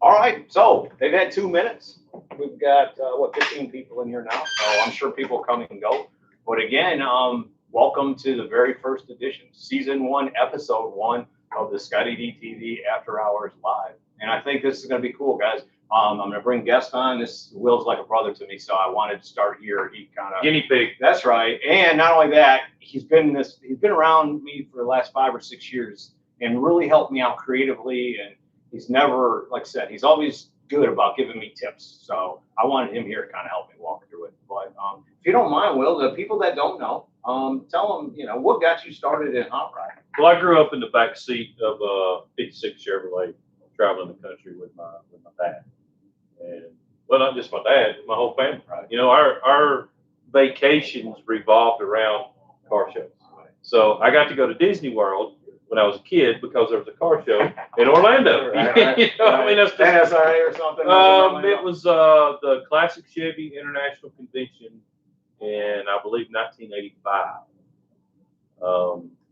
All right, so they've had 2 minutes. We've got, 15 people in here now, so I'm sure people come and go. But again, welcome to the very first edition, Season 1, Episode 1 of the ScottieDTV After Hours Live. And I think this is going to be cool, guys. I'm going to bring guests on. Will's like a brother to me, so I wanted to start here. He kind of guinea pig. That's right. And not only that, he's been around me for the last 5 or 6 years and really helped me out creatively. And he's never, like I said, he's always good about giving me tips. So I wanted him here to kind of help me walk through it. But if you don't mind, Will, the people that don't know, tell them, what got you started in hot rod? Well, I grew up in the back seat of a '56 Chevrolet, traveling the country with my dad. And well, not just my dad, my whole family. Right. Our vacations revolved around car shows. So I got to go to Disney World when I was a kid because there was a car show in Orlando. Right. I mean, that's just, NSA or something. it was the Classic Chevy International Convention in, I believe, 1985.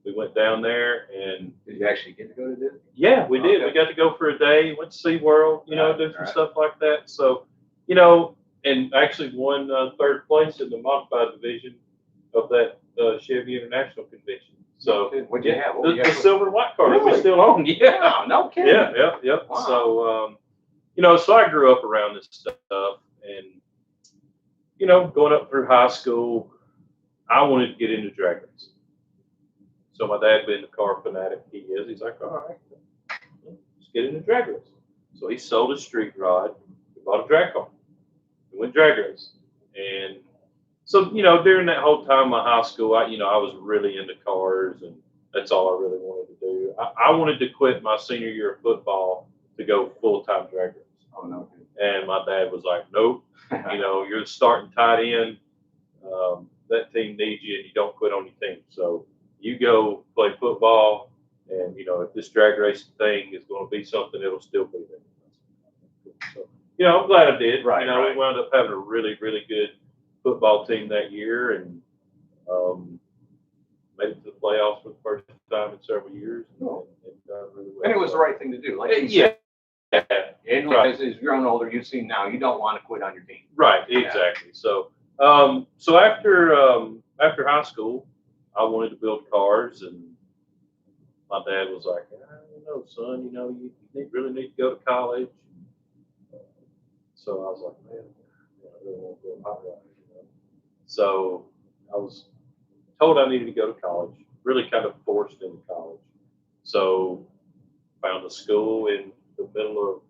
We went down there, and did you actually get to go to Disney? yeah, we did. Okay. We got to go for a day. Went to SeaWorld, different stuff like that. So, and actually won third place in the modified division of that Chevy International Convention. So what'd you have? The silver and white car that we Really? still own. Yeah, No kidding. yeah. Wow. So, so I grew up around this stuff, and going up through high school, I wanted to get into drag racing. So my dad, being the car fanatic he is, he's like, all right, let's get into drag racing. So he sold his street rod, we bought a drag car, we went drag racing. And so, during that whole time of high school, I was really into cars, and that's all I really wanted to do. I wanted to quit my senior year of football to go full-time drag racing. Oh, no. And my dad was like, nope, you're the starting tight end. That team needs you, and you don't quit on your team. So you go play football, and if this drag racing thing is going to be something, it'll still be there. So, I'm glad I did. Right. We wound up having a really, really good football team that year, and made it to the playoffs for the first time in several years. And done really well. And it was the right thing to do. Like you Yeah. said. And as you've grown older, you've seen now you don't want to quit on your team. Right. Exactly. So, so after high school, I wanted to build cars, and my dad was like, son, you really need to go to college. So I was like, man, I really want to go hot rod. So I was told I needed to go to college, really kind of forced into college. So found a school in the middle of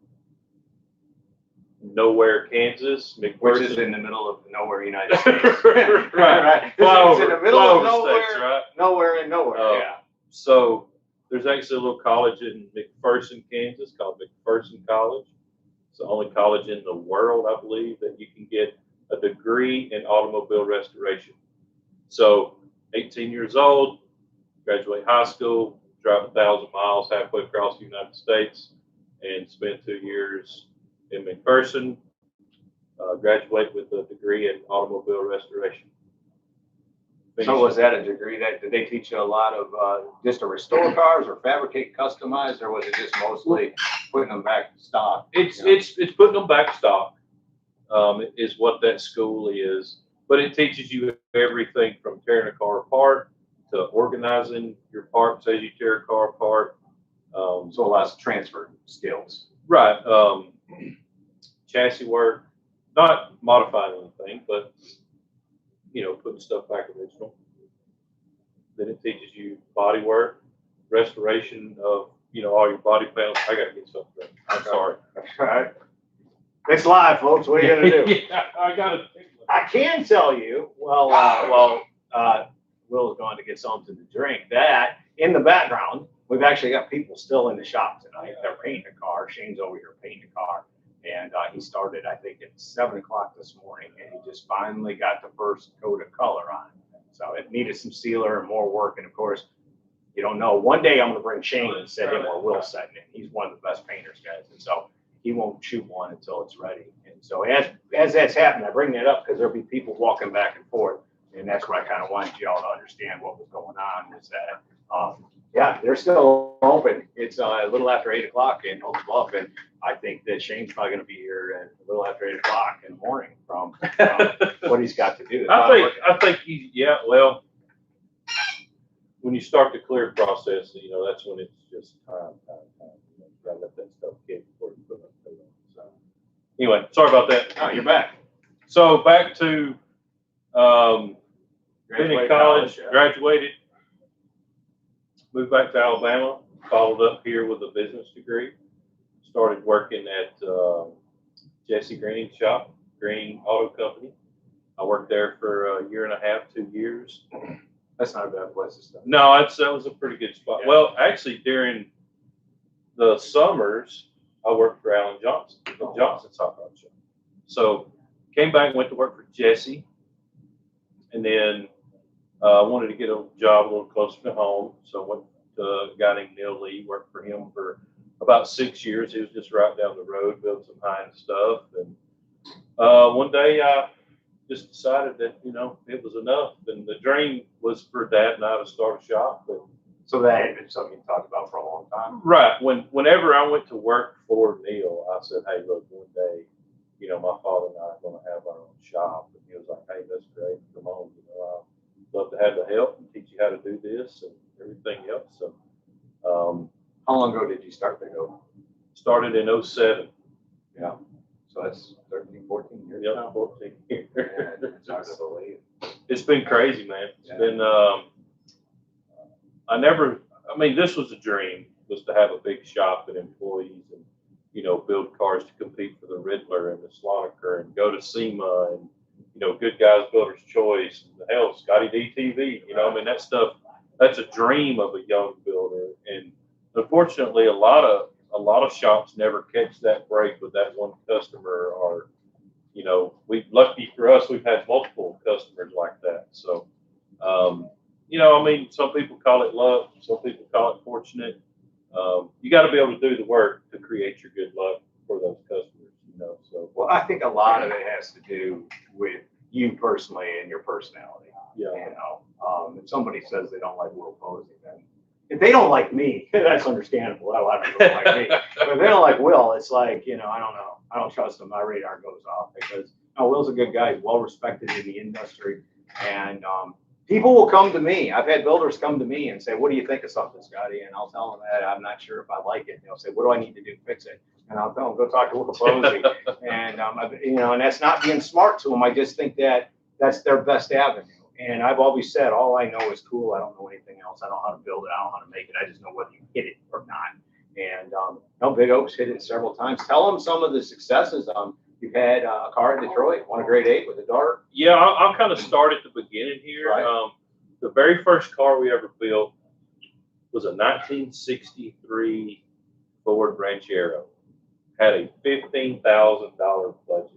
nowhere, Kansas, McPherson. Which is in the middle of nowhere, United States. Right. It's in the middle of nowhere, States, right? nowhere and nowhere. Yeah. So there's actually a little college in McPherson, Kansas called McPherson College. It's the only college in the world, I believe, that you can get a degree in automobile restoration. So 18 years old, graduate high school, drive 1,000 miles halfway across the United States, and spend 2 years in McPherson, graduate with a degree in automobile restoration. So was that a degree did they teach you a lot of just to restore cars or fabricate, customize, or was it just mostly putting them back to stock? It's putting them back to stock, is what that school is. But it teaches you everything from tearing a car apart to organizing your parts as you tear a car apart. So a lot of transfer skills. Right. Chassis work, not modifying anything, but putting stuff back original. Then it teaches you body work, restoration of all your body panels. I gotta get something ready. I'm sorry. All right. It's live, folks. What are you gonna do? Yeah, I can tell you. Will's going to get something to drink. That in the background, we've actually got people still in the shop tonight. They're painting a car. Shane's over here painting a car. And he started, I think, at 7 o'clock this morning, and he just finally got the first coat of color on. So it needed some sealer and more work. And of course, you don't know. One day I'm going to bring Shane and set him where Will's setting it. He's one of the best painters, guys. And so he won't shoot one until it's ready. And so as that's happened, I bring that up because there'll be people walking back and forth. And that's what I kind of wanted y'all to understand what was going on, is that Yeah, they're still open. It's a little after 8 o'clock in Hokes Bluff, and I think that Shane's probably going to be here at a little after 8 o'clock in the morning from what he's got to do. I think yeah, well, when you start the clear process, you know, that's when it's just time. You know, you gotta let that stuff get before you put it on. So anyway, sorry about that. Oh, you're back. So back to been in college, yeah. graduated, moved back to Alabama, followed up here with a business degree, started working at Jesse Green's shop, Green Auto Company. I worked there for a year and a half, 2 years. That's not a bad place to start. No, that was a pretty good spot. Yeah. Well, actually, during the summers, I worked for Alan Johnson, Johnson's Hot Rod Shop. So came back and went to work for Jesse, and then wanted to get a job a little closer to home. So I went to a guy named Neil Lee, worked for him for about 6 years. He was just right down the road, built some high-end stuff. And one day I just decided that, you know, it was enough. And the dream was for Dad and I to start a shop. But, so that had been something you talked about for a long time? Right. Whenever I went to work for Neil, I said, hey, look, one day, you know, my father and I are going to have our own shop. And he was like, hey, that's great. Come on, you know, I'd love to have the help and teach you how to do this and everything else. So, how long ago did you start the go? Started in 07. Yeah. So that's 13, 14 years Yep, now. 14 years. Yeah, it's hard to believe. It's been crazy, man. It's Yeah. been, I mean, this was a dream, was to have a big shop and employees and, you know, build cars to compete for the Riddler and the Sloniker and go to SEMA and, you know, Good Guys Builder's Choice, and hell, ScottieDTV, you know, I mean, that stuff, that's a dream of a young builder. And unfortunately, a lot of shops never catch that break with that one customer, or, you know, lucky for us, we've had multiple customers like that. So, you know, I mean, some people call it luck, some people call it fortunate. You got to be able to do the work to create your good luck for those customers, you know. So, well, I think a lot of it has to do with you personally and your personality. yeah. You know, if somebody says they don't like Will Posey, then if they don't like me, that's understandable. A lot of people don't like me. But if they don't like Will, it's like, you know, I don't know. I don't trust him. My radar goes off because Will's a good guy. He's well respected in the industry. And people will come to me. I've had builders come to me and say, what do you think of something, Scottie? And I'll tell them that I'm not sure if I like it. And they'll say, what do I need to do to fix it? And I'll tell them, go talk to Will Posey. And, you know, and that's not being smart to them. I just think that that's their best avenue. And I've always said, all I know is tool. I don't know anything else. I don't know how to build it. I don't know how to make it. I just know whether you hit it or not. And Big Oaks hit it several times. Tell them some of the successes. You've had a car in Detroit, won a grade 8 with a dart. Yeah, I'll kind of start at the beginning here. Right. The very first car we ever built was a 1963 Ford Ranchero. Had a $15,000 budget.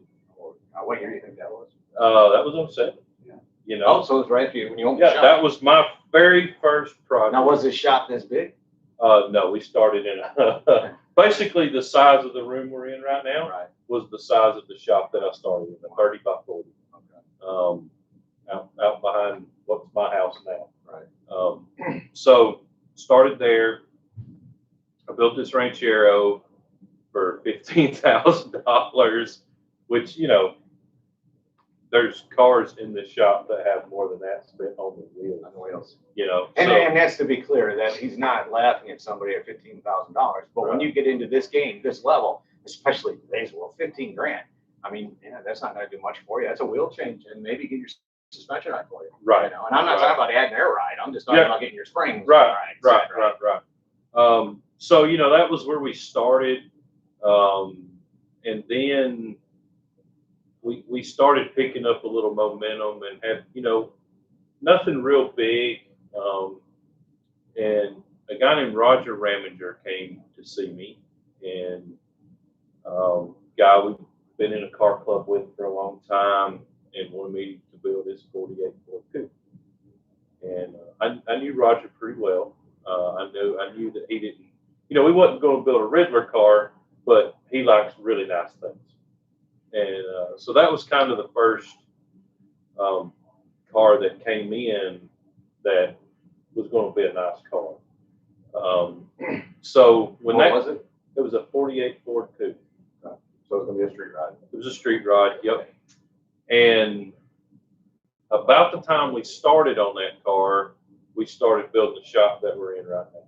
What year do you think that was? That was 07. Yeah. You know. Oh, so it was right for you when you opened the shop. That was my very first project. Now, was this shop this big? No, we started in basically the size of the room we're in right now. Right. Was the size of the shop that I started in, a 30 by 40. Okay. Out behind what's my house now. Right. So started there. I built this Ranchero for $15,000, which, you know, there's cars in this shop that have more than that spent on the wheels. You know, and that's to be clear that he's not laughing at somebody at $15,000. But right. When you get into this game, this level, especially today's world, 15 grand. I mean, yeah, that's not going to do much for you. That's a wheel change and maybe get your suspension right for you. Right. You know? And I'm not talking about adding air ride. I'm just talking about getting your springs right. Right. So, you know, that was where we started. And then we started picking up a little momentum and had, you know, nothing real big. And a guy named Roger Raminger came to see me, and guy we've been in a car club with for a long time, and wanted me to build this 48 Ford Coupe. And I knew Roger pretty well. I knew that he didn't, you know, we wasn't going to build a Riddler car, but he likes really nice things. And so that was kind of the first car that came in that was going to be a nice car. So when What was it? It was a 48 Ford Coupe. So it's gonna be a street ride. It was a street ride. Yep. And about the time we started on that car, we started building the shop that we're in right now.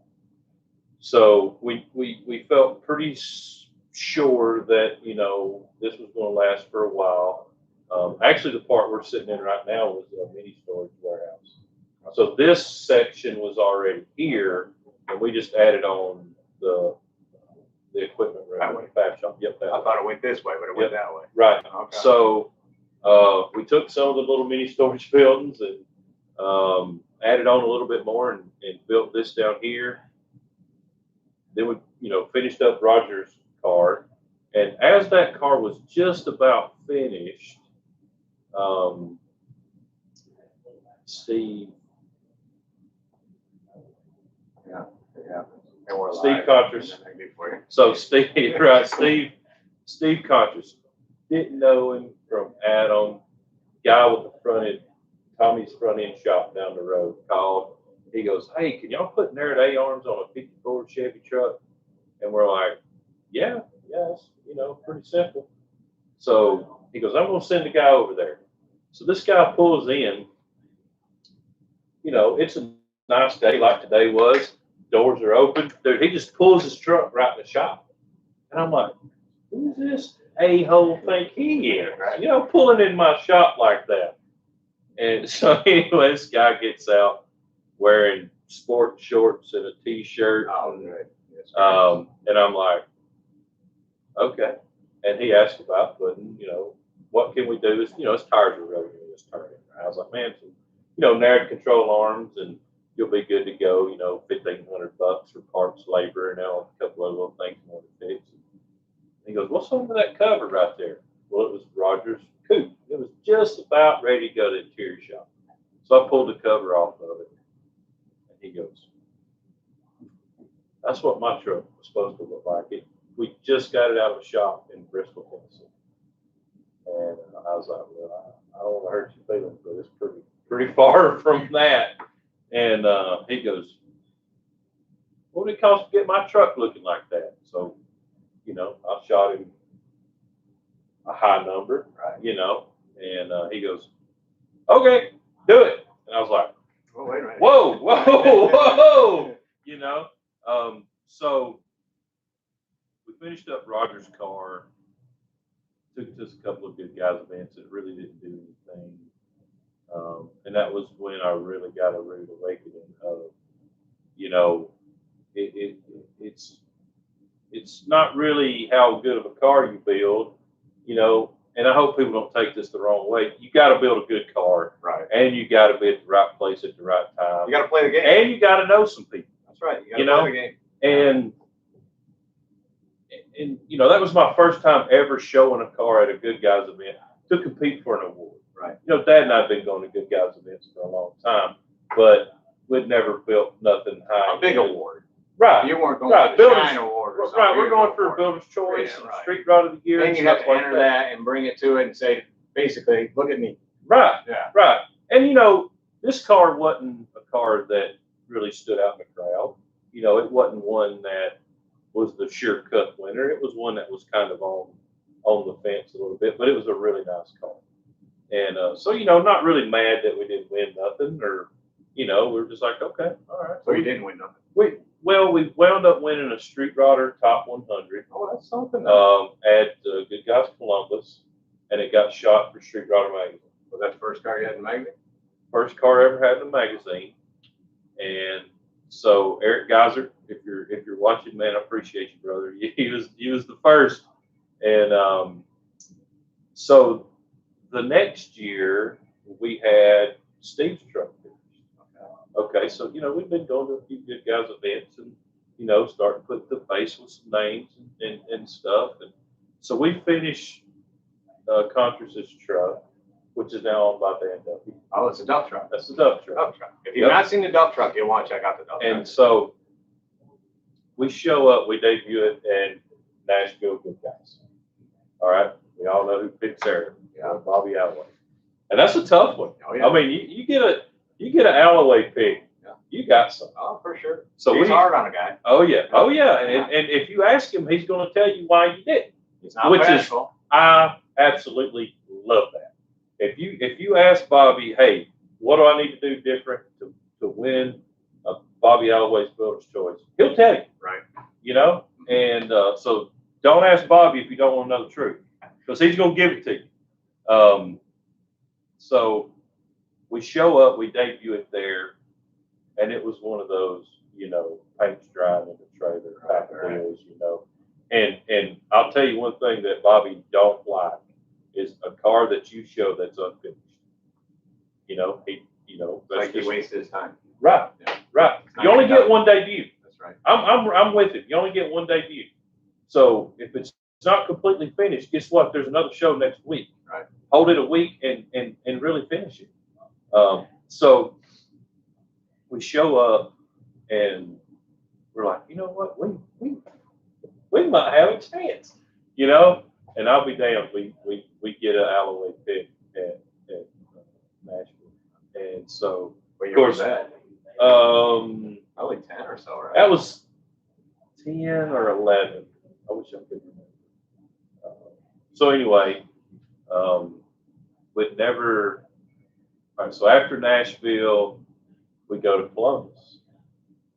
So we felt pretty sure that, you know, this was going to last for a while. Actually, the part we're sitting in right now was a mini storage warehouse. So this section was already here, and we just added on the equipment room, That way. fab shop. Yep, I thought it went this way, but it went that way. right. Okay. So we took some of the little mini storage buildings and added on a little bit more and built this down here. Then we, you know, finished up Roger's car, and as that car was just about finished, Steve Contras. So Steve, right? Steve Contras, didn't know him from Adam. Guy with the front end, Tommy's front end shop down the road called. He goes, "Hey, can y'all put Narrowed A-arms on a 54 Chevy truck?" And we're like, "Yeah, it's, you know, pretty simple." So he goes, "I'm gonna send a guy over there." So this guy pulls in. You know, it's a nice day like today was. Doors are open. Dude, he just pulls his truck right in the shop. And I'm like, who's this a-hole think he is? You know, pulling in my shop like that. And so anyway, this guy gets out wearing sport shorts and a t-shirt. And I'm like, okay. And he asked about putting, you know, what can we do? You know, his tires are really just turning. I was like, man, some, you know, narrowed control arms and you'll be good to go. You know, $1,500 for parts, labor, and now a couple of little things you want to fix. He goes, "What's under that cover right there?" Well, it was Roger's coupe. It was just about ready to go to the interior shop. So I pulled the cover off of it. And he goes, "That's what my truck was supposed to look like. We just got it out of the shop in Bristol, Tennessee." And I was like, "Well, I don't want to hurt your feelings, but it's pretty far from that." And he goes, "What did it cost to get my truck looking like that?" So, you know, I shot him a high number, right? You know, and he goes, "Okay, do it." And I was like, "Well, wait a minute. Whoa. You know, so we finished up Roger's car. Took just a couple of good guys events that really didn't do anything. And that was when I really got a rude awakening of, you know, it's not really how good of a car you build, you know, and I hope people don't take this the wrong way. You got to build a good car, right? And you got to be at the right place at the right time. You got to play the game, and you got to know some people. That's right. You got to play the game. And you know, that was my first time ever showing a car at a Good Guys event to compete for an award. Right. You know, Dad and I have been going to Good Guys events for a long time, but we'd never built nothing high. A big award. Right. You weren't going for the Shine Award or something. Right. We're going for a Builder's Choice and Street Rod of the Year. And you have to enter that and bring it to it and say, basically, look at me. Right. Yeah. Right. And, you know, this car wasn't a car that really stood out in the crowd. You know, it wasn't one that was the sure cut winner. It was one that was kind of on the fence a little bit, but it was a really nice car. And so, you know, not really mad that we didn't win nothing, or, you know, we were just like, okay, all right. So you didn't win nothing? We wound up winning a Street Rodder Top 100. Oh, that's something. At Good Guys Columbus, and it got shot for Street Rodder magazine. Was that the first car you had in the magazine? First car I ever had in the magazine. And so Eric Geyser, if you're watching, man, I appreciate you, brother. He was the first. And so the next year we had Steve's truck finished. Okay, so you know, we've been going to a few Good Guys events and, you know, starting to put the face with some names and stuff. And so we finished Contras' truck, which is now owned by Dan Duffy. Oh, it's a dump truck. That's the dump truck. Dump truck. If you've not seen the dump truck, you'll want to check out the dump truck. And so we show up, we debut it in Nashville Good Guys. All right, we all know who picks Eric. Yeah, Bobby Alloway, and that's a tough one. Oh, yeah. I mean, you get an Alloway pick. Yeah. you got some. Oh, for sure. So he's hard on a guy. Oh yeah, and if you ask him, he's going to tell you why you did. He's not bashful. I absolutely love that. If you ask Bobby, hey, what do I need to do different to win a Bobby Alloway's Builder's Choice, he'll tell you. Right. You know, and so don't ask Bobby if you don't want to know the truth, because he's going to give it to you. So we show up, we debut it there, and it was one of those, you know, paint's drying in the trailer type of deals, you know. And I'll tell you one thing that Bobby don't like is a car that you show that's unfinished. You know, Like he wasted his time. Right, yeah. Right. You only get one debut. That's right. I'm with him. You only get one debut. So if it's not completely finished, guess what? There's another show next week. Right. Hold it a week and really finish it. So we show up and we're like, you know what? We might have a chance, you know. And I'll be damned, we get an Alloway pick at Nashville, and so of course that. Probably 10 or so, right? That was 10 or 11. I wish I could remember. So anyway, we'd never. All right, so after Nashville, we go to Columbus.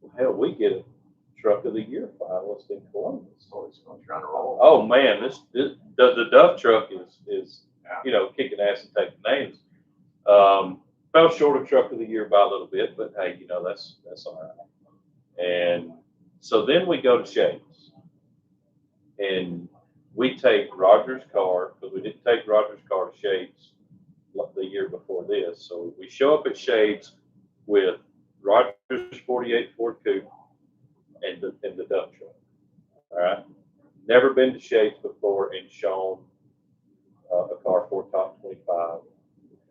Well, hell, we get a Truck of the Year finalist in Columbus. Oh man, the Duff truck is you know, kicking ass and taking names. Fell short of Truck of the Year by a little bit, but hey, you know, that's all right. And so then we go to Shades, and we take Roger's car, because we didn't take Roger's car to Shades the year before this. So we show up at Shades with Roger's 48 Ford Coupe and the Duff truck. All right. Never been to Shades before and shown a car for top 25,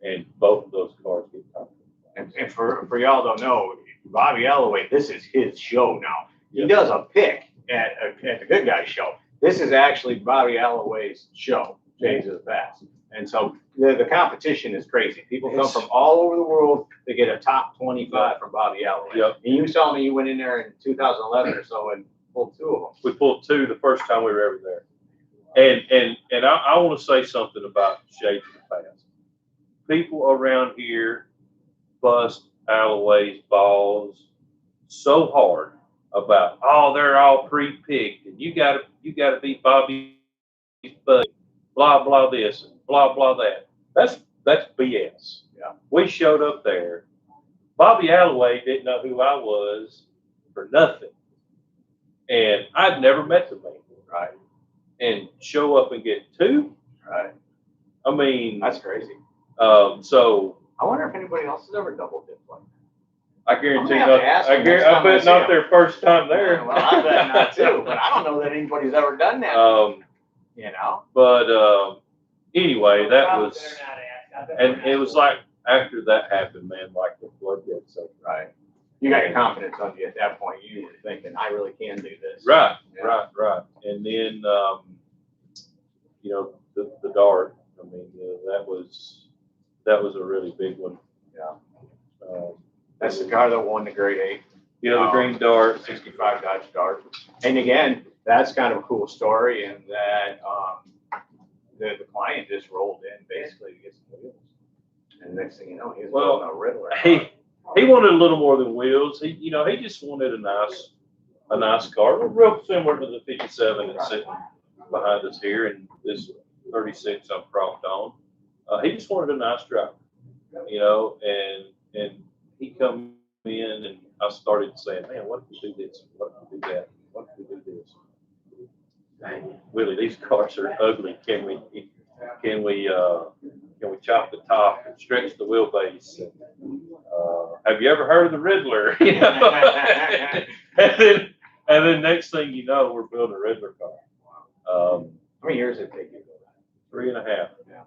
and both of those cars get top 25. And for y'all don't know, Bobby Alloway, this is his show now. He does a pick at the Good Guys show. This is actually Bobby Alloway's show, James is Best. And so the competition is crazy. People come from all over the world to get a top 25 from Bobby Alloway. Yep. And you saw me, you went in there in 2011 or so and pulled 2 of them. We pulled 2 the first time we were ever there. And I want to say something about Shades in the past. People around here bust Alloway's balls so hard about, oh, they're all pre-picked and you gotta beat Bobby's buddy, blah blah this and blah blah that. That's BS. Yeah. We showed up there. Bobby Alloway didn't know who I was for nothing. And I'd never met the man. Right. And show up and get 2. Right. I mean, that's crazy. So I wonder if anybody else has ever double dipped like that. I guarantee not. I bet not their first time there. Yeah, well, I bet not too. But I don't know that anybody's ever done that. You know. But anyway, that was, and it was like after that happened, man, like the floodgates opened. Right. You got your confidence on you at that point. You were thinking, I really can do this. Right. Yeah. Right. And then, you know, the dart. I mean, that was a really big one. Yeah. That's the car that won the Grade 8. You know, the green dart. 65 Dodge Dart. And again, that's kind of a cool story in that the client just rolled in basically to get some wheels. And next thing you know, he's building a Riddler. He wanted a little more than wheels. He just wanted a nice car, real similar to the 57 that's sitting behind us here, and this 36 I'm propped on. He just wanted a nice driver, you know, and he come in and I started saying, man, what if we do this? What if we do that? What if we do this? Dang, Willie, these cars are ugly. Can we chop the top and stretch the wheelbase? And, have you ever heard of the Riddler? You know? and then next thing you know, we're building a Riddler car. How many years did it take you to build that? 3.5. Yeah.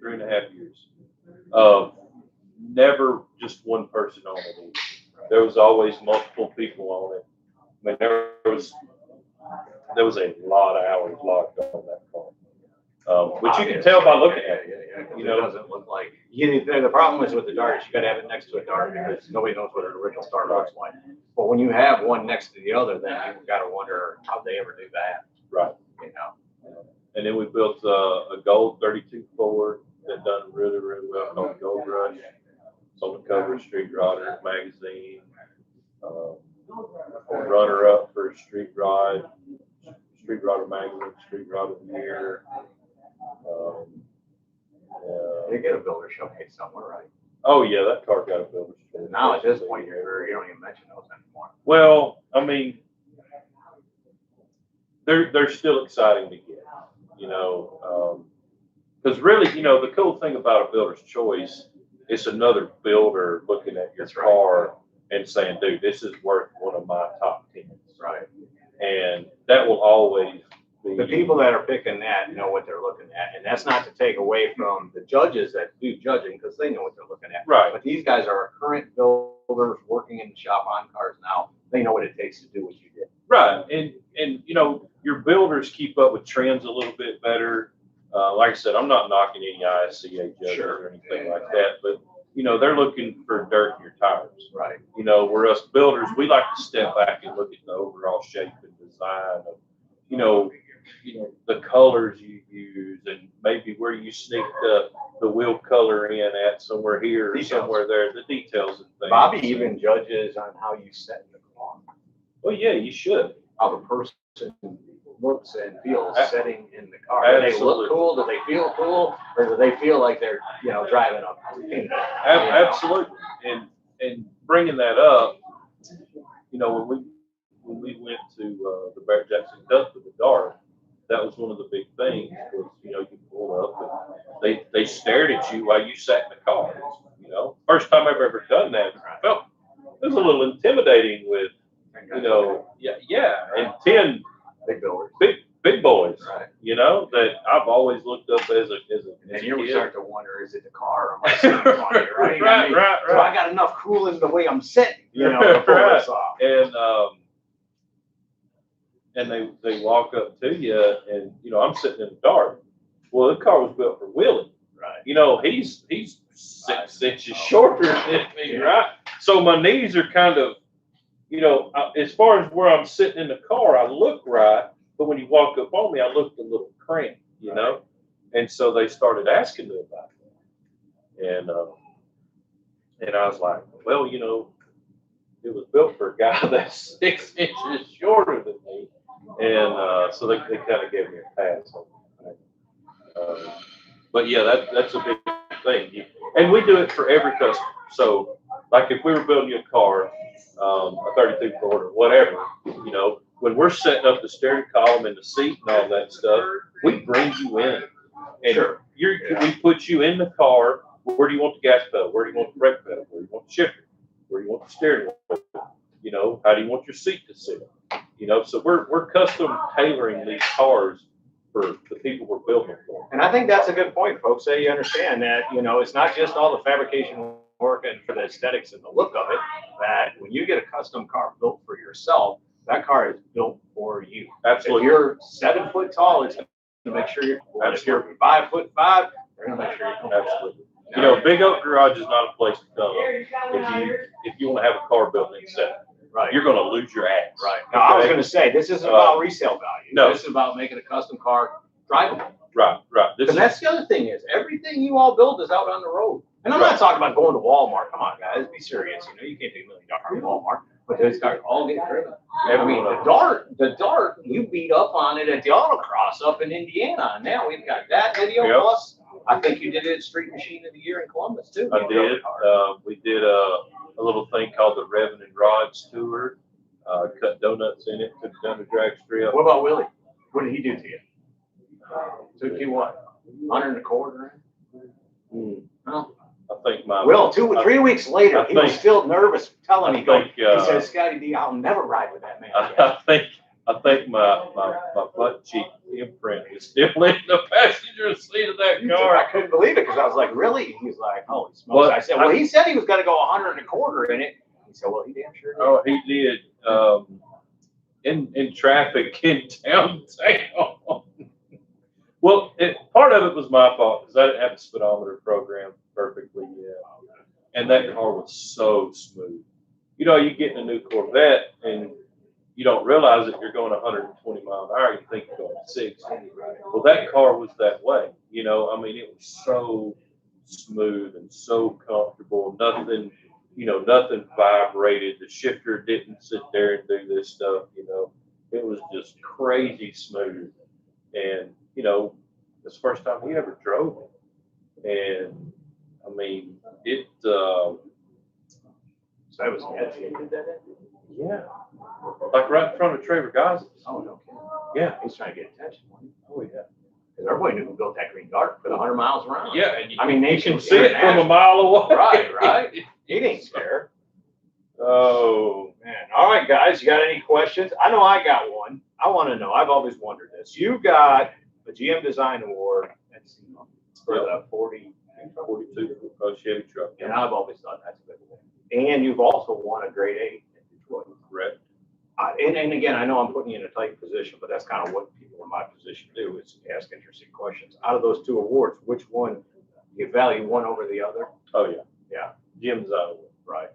3.5 years. Never just one person on it. There was always multiple people on it. I mean, there was a lot of hours locked on that car. Which you can tell by looking at it. You know, it doesn't look like The problem is with the dart is you got to have it next to a dart because nobody knows what an original dart looks like. But when you have one next to the other, then you've got to wonder how they ever do that. Right. You know. And then we built a gold 32 Ford that done really, really well called Gold Rush. It's on the cover of Street Rodder magazine. Runner up for Street Rodder magazine, Street Rodder of the Year. They get a builder showcase somewhere, right? Oh yeah, that car got a builder's choice. Now at this point, you don't even mention those anymore. Well, I mean, they're still exciting to get, you know, because really, you know, the cool thing about a builder's choice, it's another builder looking at your car and saying, dude, this is worth one of my top 10s. Right. And that will always be. The people that are picking that know what they're looking at. And that's not to take away from the judges that do judging because they know what they're looking at. Right. But these guys are current builders working in the shop on cars now. They know what it takes to do what you did. Right. And you know, your builders keep up with trends a little bit better. Like I said, I'm not knocking any ISCA judges or anything like that, but you know, they're looking for dirt in your tires. Right. You know, where us builders, we like to step back and look at the overall shape and design of, you know, the colors you use and maybe where you sneak the wheel color in at somewhere here or somewhere there, the details and things. Bobby even judges on how you set the car. Well, yeah, you should. How the person looks and feels setting in the car. Absolutely. Do they look cool? Do they feel cool? Or do they feel like they're, you know, driving up? Absolutely. And bringing that up, you know, when we went to the Barrett Jackson Cup with the dart, that was one of the big things was, you know, you pull up and they stared at you while you sat in the car. You know, first time I've ever done that. Felt it was a little intimidating with, you know, and 10 big builders, big boys, right? You know, that I've always looked up as a and you start to wonder, is it the car or am I sitting on it, right? Right. So I got enough cooling the way I'm sitting, you know, to pull this off. And they walk up to you and, you know, I'm sitting in the dark. Well, the car was built for Willie. Right. You know, he's 6 inches shorter than me, right? So my knees are kind of, you know, as far as where I'm sitting in the car, I look right. But when you walk up on me, I looked a little cramped, you know? And so they started asking me about that. And I was like, well, you know, it was built for a guy that's 6 inches shorter than me. And so they kind of gave me a pass. But yeah, that's a big thing. And we do it for every customer. So like if we were building you a car, a 32 Ford or whatever, you know, when we're setting up the steering column and the seat and all that stuff, we bring you in. And we put you in the car. Where do you want the gas pedal? Where do you want the brake pedal? Where do you want the shifter? Where do you want the steering wheel? You know, how do you want your seat to sit? You know, so we're custom tailoring these cars for the people we're building for. And I think that's a good point, folks. So you understand that, you know, it's not just all the fabrication work and for the aesthetics and the look of it, that when you get a custom car built for yourself, that car is built for you. Absolutely. If you're 7 foot tall, it's going to make sure you're cool. If you're 5'5", they're going to make sure you're cool. Absolutely. You know, Big Oak Garage is not a place to come if you want to have a car built and set. Right. You're going to lose your ass. Right. Now, I was going to say, this isn't about resale value. No. This is about making a custom car drivable. Right. Because that's the other thing is, everything you all build is out on the road. And I'm not talking about going to Walmart. Come on, guys, be serious. You know, you can't pay $1 million at Walmart. But those cars all get driven. I mean, the dart, you beat up on it at the autocross up in Indiana. And now we've got that video plus. I think you did it at Street Machine of the Year in Columbus, too. I did. We did a little thing called the Revving and Rods Tour. Cut donuts in it, took it down the drag strip. What about Willie? What did he do to you? Took you what? 100 and a quarter? No. I think my Will, 2 or 3 weeks later, he was still nervous telling me. He said, Scotty D, I'll never ride with that man again. I think my butt cheek imprint is still in the passenger seat of that car. I couldn't believe it because I was like, really? He's like, holy smokes. I said, well, he said he was going to go 100 and a quarter in it. He said, well, he damn sure did. Oh, he did. In traffic in downtown. Well, part of it was my fault because I didn't have a speedometer program perfect. and that car was so smooth. You know, you get in a new Corvette and you don't realize that you're going 120 miles an hour. You think you're going 60. Well, that car was that way. You know, I mean, it was so smooth and so comfortable. Nothing, you know, nothing vibrated. The shifter didn't sit there and do this stuff. You know, it was just crazy smooth. And you know, it's the first time we ever drove it. And I mean, it. So that was Nancy that did that? Yeah. Like right in front of Trevor Gosses. Oh, no kidding. Yeah. He's trying to get attention. Oh, yeah. Because everybody knew who built that green dart for the 100 miles around. Yeah. And I mean, you can see it from a mile away. Right. He didn't scare. Oh, Man. All right, guys. You got any questions? I know I got one. I want to know. I've always wondered this. You got a GM Design Award for the 42 Chevy truck. and I've always thought that's a good one. And you've also won a grade 8 in Detroit. Correct. And again, I know I'm putting you in a tight position, but that's kind of what people in my position do, is ask interesting questions. Out of those 2 awards, which one do you value one over the other? Oh, yeah. Yeah. GM Design Award. Right.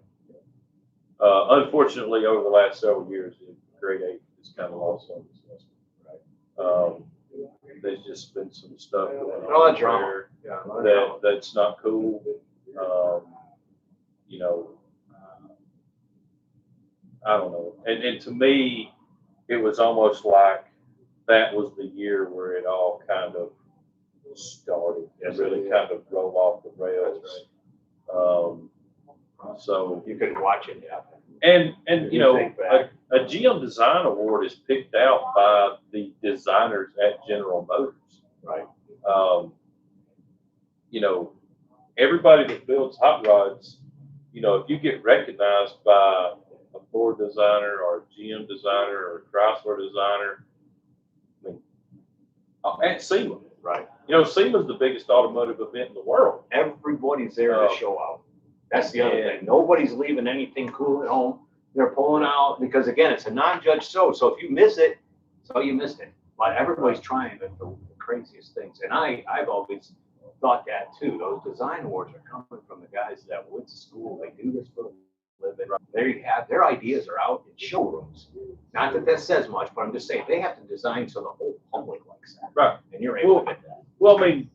Unfortunately, over the last several years, the grade 8 has kind of lost some of its luster. Right. There's just been some stuff going on there that's not cool. You know, I don't know. And to me, it was almost like that was the year where it all kind of started and really kind of rolled off the rails. So you could watch it happen. And you know, a GM Design Award is picked out by the designers at General Motors. Right. You know, everybody that builds hot rods, you know, if you get recognized by a Ford designer or a GM designer or a Chrysler designer, I mean, at SEMA. Right. You know, SEMA's the biggest automotive event in the world. Everybody's there to show out. That's the other thing. Nobody's leaving anything cool at home. They're pulling out because, again, it's a non-judge show. So if you miss it, so you missed it. But everybody's trying the craziest things. And I've always thought that too. Those design awards are coming from the guys that went to school. They do this for a living. They have their ideas are out in showrooms. Not that that says much, but I'm just saying they have to design so the whole public likes that. Right. And you're able to get that. Well, I mean,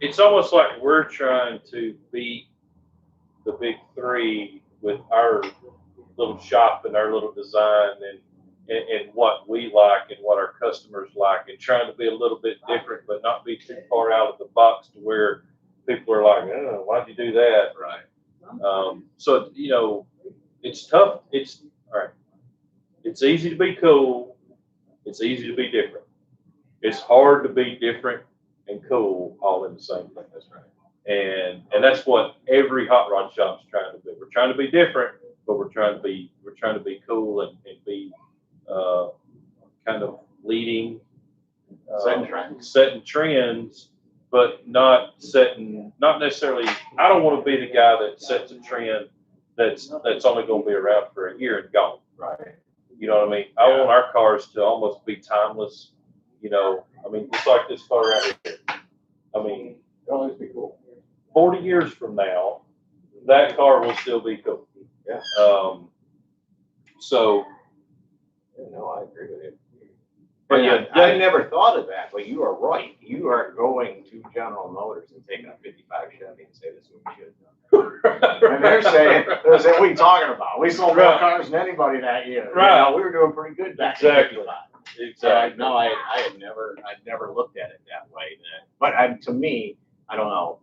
it's almost like we're trying to beat the big 3 with our little shop and our little design and what we like and what our customers like, and trying to be a little bit different, but not be too far out of the box to where people are like, oh, why'd you do that? Right. So, you know, it's tough. It's all right. It's easy to be cool. It's easy to be different. It's hard to be different and cool all in the same thing. That's right. And that's what every hot rod shop's trying to do. We're trying to be different, but we're trying to be cool and be kind of leading, setting trends, but not necessarily. I don't want to be the guy that sets a trend that's only going to be around for a year and gone. Right. You know what I mean? I want our cars to almost be timeless. You know, I mean, just like this car right here. I mean, It'll always be cool. 40 years from now, that car will still be cool. Yeah. So. No, I agree with you. But I never thought of that, but you are right. You are going to General Motors and taking a 55 Chevy and say this is what we should have done. And they're saying, what are you talking about? We sold more cars than anybody that year. Right. You know, we were doing pretty good back Exactly. then. Exactly. No, I'd never looked at it that way. But to me, I don't know.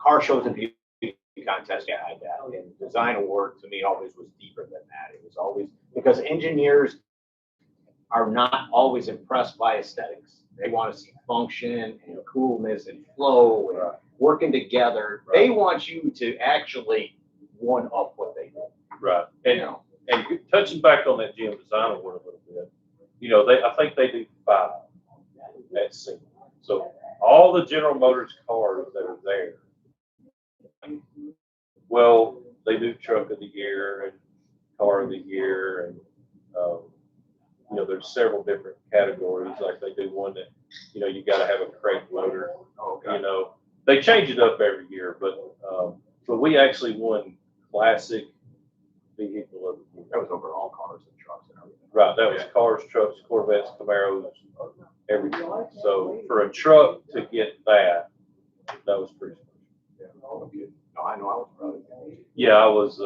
Car shows and beauty contest, yeah, I had that. And design award to me always was deeper than that. It was always because engineers are not always impressed by aesthetics. They want to see function and coolness and flow and working together. Right. They want you to actually one up what they do. Right. And touching back on that GM Design Award a little bit, you know, I think they do 5 at SEMA. So all the General Motors cars that are there, well, they do Truck of the Year and Car of the Year, and you know, there's several different categories. Like they do one that, you know, you got to have a crate loader. You know, They change it up every year, but we actually won classic vehicle of the year. That was over all cars and trucks and everything. Right, that was cars, trucks, Corvettes, Camaros, everything. So for a truck to get that was pretty special. Yeah. Okay. No, I know I was proud of you. Yeah, I was.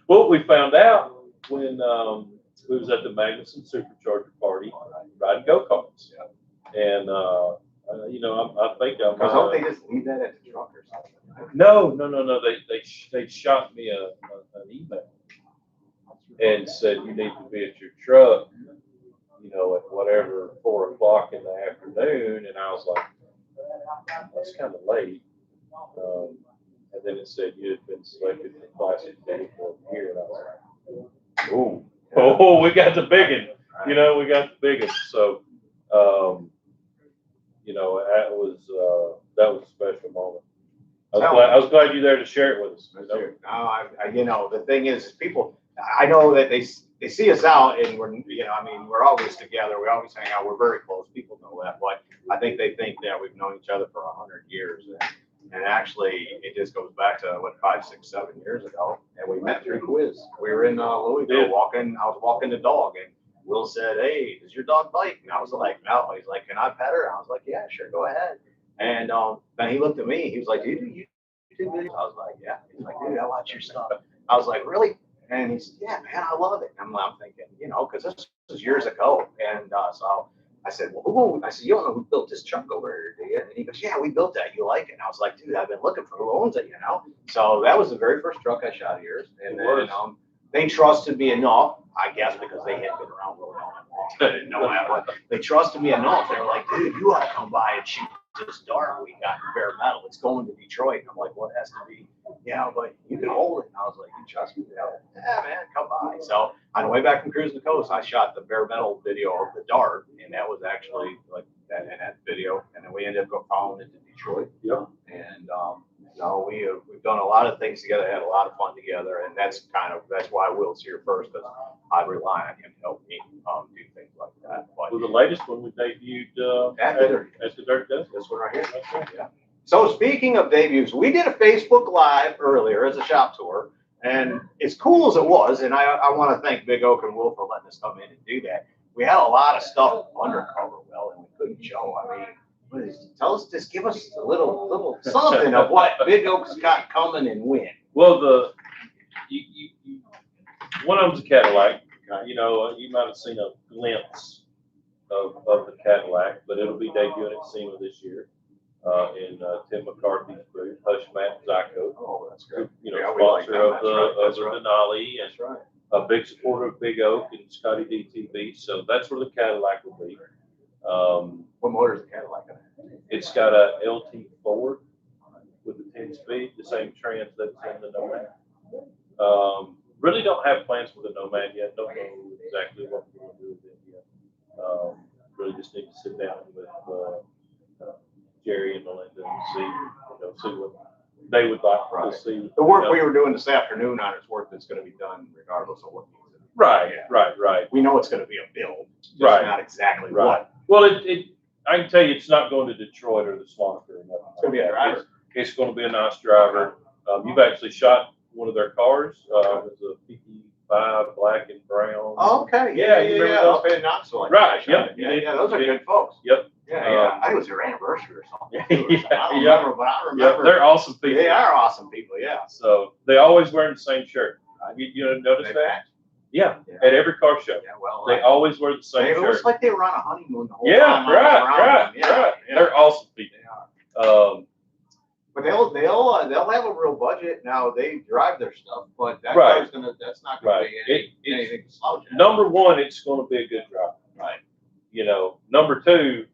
Well, we found out when we was at the Magnuson Supercharger party riding go-karts. Yeah. And you know, I think I'm. Because don't they just leave that at the truck or something? No. They shot me an email and said you need to be at your truck, you know, at whatever 4 o'clock in the afternoon, and I was like, that's kind of late. And then it said you had been selected for classic vehicle of the year, and I was like, ooh, oh, we got the big one. You know, we got the big one. So, you know, that was a special moment. I was glad you're there to share it with us. You know? No, you know, the thing is, people, I know that they see us out and we're, you know, I mean, we're always together. We always hang out. We're very close. People know that, but I think they think that we've known each other for 100 years. And actually, it just goes back to what, 5, 6, 7 years ago. And we met through quiz. We were in Louisville walking. I was walking the dog, and Will said, "Hey, does your dog bite?" And I was like, "No." He's like, "Can I pet her?" I was like, "Yeah, sure, go ahead." And then he looked at me. He was like, "Do you do videos?" I was like, "Yeah." He's like, "Dude, I watch your stuff." I was like, "Really?" And he said, "Yeah, man, I love it." And I'm thinking, you know, because this was years ago. And so I said, "Well, I said, you don't know who built this truck over here, do you?" And he goes, "Yeah, we built that. You like it?" And I was like, "Dude, I've been looking for who owns it, you know?" So that was the very first truck I shot of yours. And then they trusted me enough, I guess, because they had been around real long. I didn't know that, but they trusted me enough. They were like, "Dude, you ought to come by and shoot this dart we got in bare metal. It's going to Detroit." And I'm like, "What has to be?" "Yeah, but you can hold it." And I was like, "You trust me?" "Yeah, man, come by." So on the way back from cruising the coast, I shot the bare metal video of the dart, and that was actually like that video. And then we ended up going following it to Detroit. Yep. And no, we've done a lot of things together, had a lot of fun together, and that's why Will's here first, because I rely on him to help me do things like that. But well, the latest one we debuted at the Dirt Desk. This one right here. Yeah. So speaking of debuts, we did a Facebook Live earlier as a shop tour, and as cool as it was, and I want to thank Big Oak and Will for letting us come in and do that. We had a lot of stuff undercover, Will, and we couldn't show. I mean, tell us, just give us a little something of what Big Oak's got coming and when. Well, one of them's a Cadillac. You know, you might have seen a glimpse of the Cadillac, but it'll be debuting at SEMA this year in Tim McCarthy's booth, Hush Matt Zyko. Oh, that's great. You know, sponsor of the Denali, and that's right. A big supporter of Big Oak and ScottieDTV. So that's where the Cadillac will be. What motor is the Cadillac going to have? It's got a LT4 with a 10-speed, the same trans that's in the Nomad. Really don't have plans for the Nomad yet. Don't know exactly what we're going to do with it yet. Really just need to sit down with Jerry and Melinda and see what they would like to see. The work we were doing this afternoon on it's work that's going to be done regardless of what. Right. We know it's going to be a build, just not exactly what. Well, I can tell you, it's not going to Detroit or the Swamp or nothing. It's going to be a driver. It's going to be a nice driver. You've actually shot one of their cars. It was a 55 black and brown. Oh, okay. Yeah. Okay, not so like right. Yep. Yeah, those are good folks. Yep. Yeah. I think it was their anniversary or something. I don't remember, but I remember. Yep, they're awesome people. They are awesome people. Yeah. So they always wear the same shirt. You notice that? Yeah, at every car show. Yeah, well, they always wear the same shirt. It looks like they were on a honeymoon the whole Right. time. Right. They're awesome people. They are. But they'll have a real budget. Now they drive their stuff, but that's not gonna be anything to slouch at. Number one, it's gonna be a good drive. Right. You know, number two,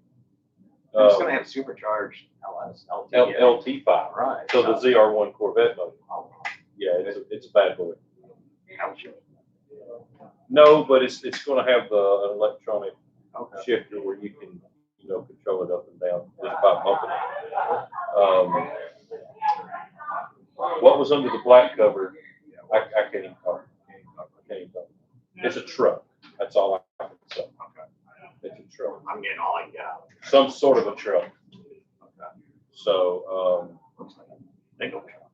it's gonna have supercharged LT5. Right. So the ZR1 Corvette motor. Oh. Yeah, it's a bad boy. Ouch. No, but it's going to have an electronic shifter where you can control it up and down just by bumping it. What was under the black cover? I can't even talk. It's a truck. That's all I can say. Okay. It's a truck. I'm getting all I got. Some sort of a truck. So, Looks like a big old truck.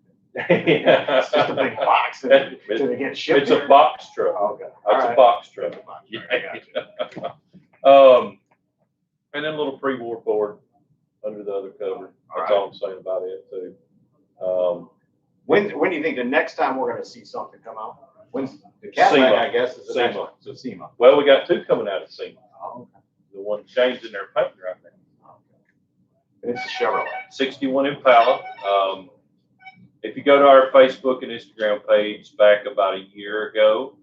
yeah. It's just a big box. Did it get shipped? It's a box truck. Oh, okay. That's a box truck. Yeah, And then a little pre-war Ford under the other cover. That's all I'm saying about it too. When do you think the next time we're going to see something come out? When's the Cadillac? I guess is the next one. So SEMA. Well, we got 2 coming out of SEMA. Oh, okay. The one changing their paint right now. And it's a Chevrolet. 61 Impala. If you go to our Facebook and Instagram page back about a year ago,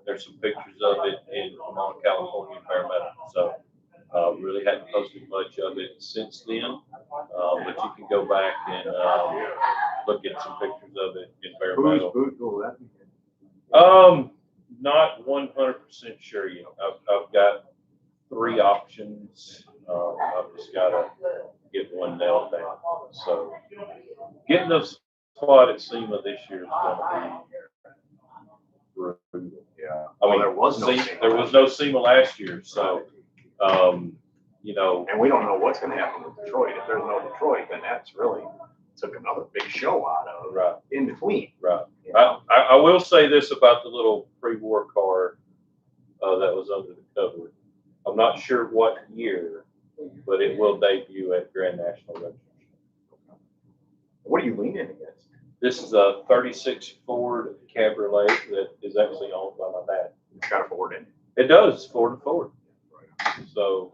there's some pictures of it in Pomona, California, Fairmeadow. So really hadn't posted much of it since then, but you can go back and look at some pictures of it in Fairmeadow. Who's that? Not 100% sure yet. I've got 3 options. I've just got to get one nailed down. So getting those spot at SEMA this year is going to be brutal. Yeah. I mean, there was no SEMA. There was no SEMA last year, so you know. And we don't know what's going to happen with Detroit. If there's no Detroit, then that's really took another big show out of in between. Right. You know? I will say this about the little pre-war car that was under the cover. I'm not sure what year, but it will debut at Grand National Registration. What are you leaning against? This is a 36 Ford Cabriolet that is actually owned by my dad. It's got a Ford in it. It does, Ford and Ford. So,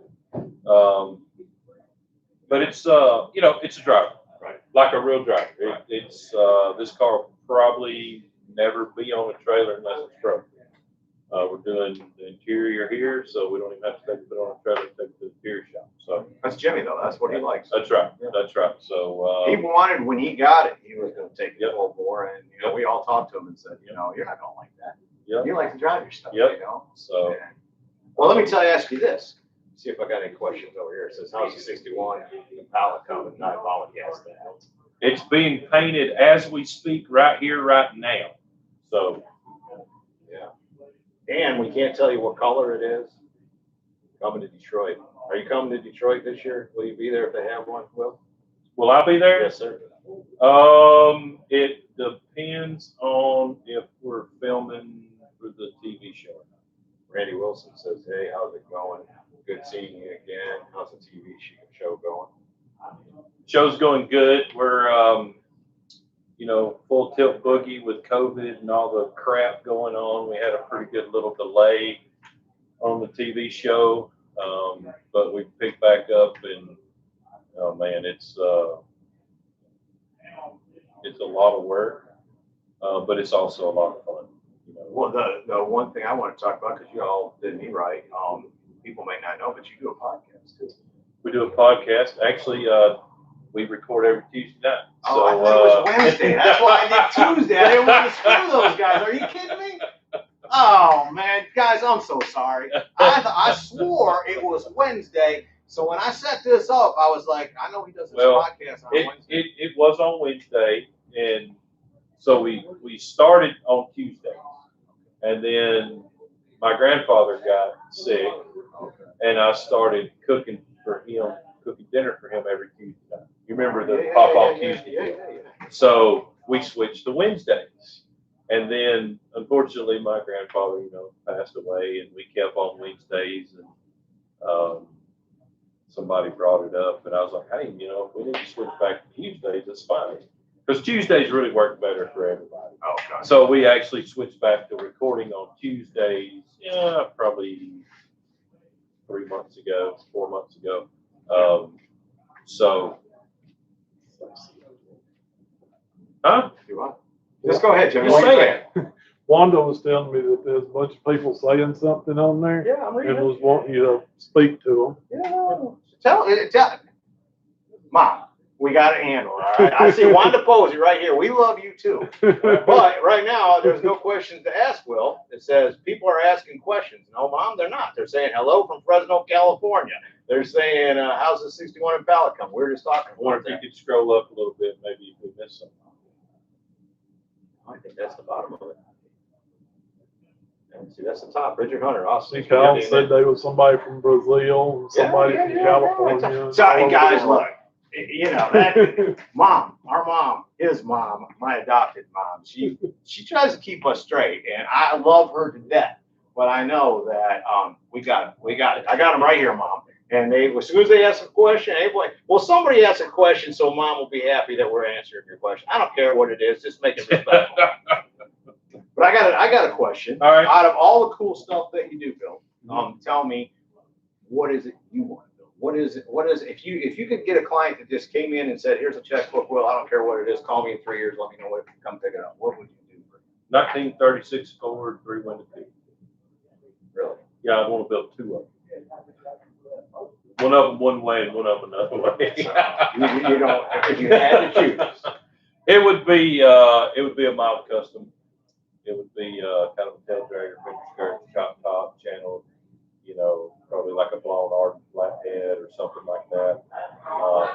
but it's you know, it's a driver, right? Like a real driver. It's this car will probably never be on a trailer unless it's broken. We're doing the interior here, so we don't even have to take it on a trailer, take it to the interior shop. So that's Jimmy though. That's what he likes. That's right. Yeah. That's right. So he wanted, when he got it, he was going to take it full bore, and you know, Yep. we all talked to him and said, you know, you're not going to like that. Yep. You like to drive your stuff. Yep. You know. So well, let me ask you this. See if I got any questions over here. It says, how's the 61 Impala coming? I apologize for that. it's being painted as we speak right here, right now. So yeah. And we can't tell you what color it is. Coming to Detroit. Are you coming to Detroit this year? Will you be there if they have one, Will? will I be there? Yes, sir. It depends on if we're filming for the TV show. Randy Wilson says, hey, how's it going? Good seeing you again. How's the TV show going? Show's going good. We're, you know, full tilt boogie with COVID and all the crap going on. We had a pretty good little delay on the TV show, but we picked back up, and oh man, it's a lot of work, but it's also a lot of fun. You know? Well, the one thing I want to talk about, because you all did me right, people may not know, but you do a podcast too. We do a podcast. Actually, we record every Tuesday night. Oh, I thought it was Wednesday. That's why I did Tuesday. I didn't want to screw those guys. Are you kidding me? Oh, man. Guys, I'm so sorry. I swore it was Wednesday. So when I set this up, I was like, I know he does this podcast on Wednesday. It was on Wednesday, and so we started on Tuesday. And then my grandfather got sick, and I started cooking dinner for him every Tuesday night. You remember the Pop-Off Tuesday deal? So we switched to Wednesdays. And then, unfortunately, my grandfather, you know, passed away, and we kept on Wednesdays, and somebody brought it up, and I was like, hey, you know, if we need to switch back to Tuesdays, that's fine. Because Tuesdays really work better for everybody. Oh, God. So we actually switched back to recording on Tuesdays, probably 4 months ago. Huh? Just go ahead, Jimmy. Just say it. Wanda was telling me that there's a bunch of people saying something on there. Yeah, I'm reading. And was wanting you to speak to Yeah. Tell Mom, we got it handled, all right? I see Wanda Posey right here. We love you too. But right now, there's no questions to ask, Will. It says people are asking questions. No, Mom, they're not. They're saying hello from Fresno, California. They're saying, how's the 61 Impala come? We're just talking. I wonder if you could scroll up a little bit, maybe if we missed something. I think that's the bottom of it. See, that's the top. Richard Hunter, awesome. me. Kyle said they was somebody from Brazil and somebody from California. Sorry, guys, look. You know, that mom, our mom, his mom, my adopted mom, she tries to keep us straight, and I love her to death. But I know that we got it. I got them right here, mom. And they, as soon as they ask a question, they like, well, somebody asks a question, so mom will be happy that we're answering your question. I don't care what it is, just make it respectful. But I got a question. All right. Out of all the cool stuff that you do, Bill, tell me, what is it you want to build? What is it? If you could get a client that just came in and said, here's a checkbook, Will, I don't care what it is, call me in 3 years, let me know what, come pick it up. What would you do? 1936 Ford, 3-window coupe. Really? Yeah, I want to build 2 of them. One of them one way and one of them another way. So, you don't, if you had to choose. It would be a mild custom. It would be kind of a tail dragger, finger skirt, chop top, channel, probably like a blown art flathead or something like that.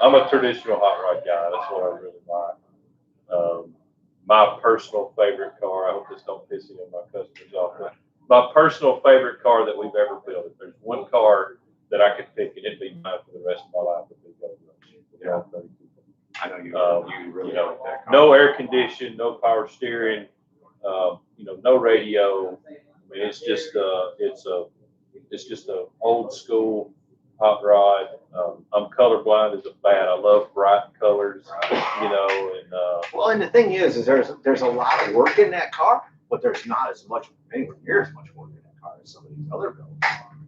I'm a traditional hot rod guy. That's what I really like. My personal favorite car, I hope this don't piss any of my customers off, but my personal favorite car that we've ever built. If there's one car that I could pick, and it'd be mine for the rest of my life, it'd be Gold Rush. Yeah. I know you really like that car. No air conditioning, no power steering, no radio. I mean, it's just a old school hot rod. I'm colorblind as a bat. I love bright colors, and well, and the thing is there's a lot of work in that car, but there's not as much, anywhere near as much work in that car as some of these other builds.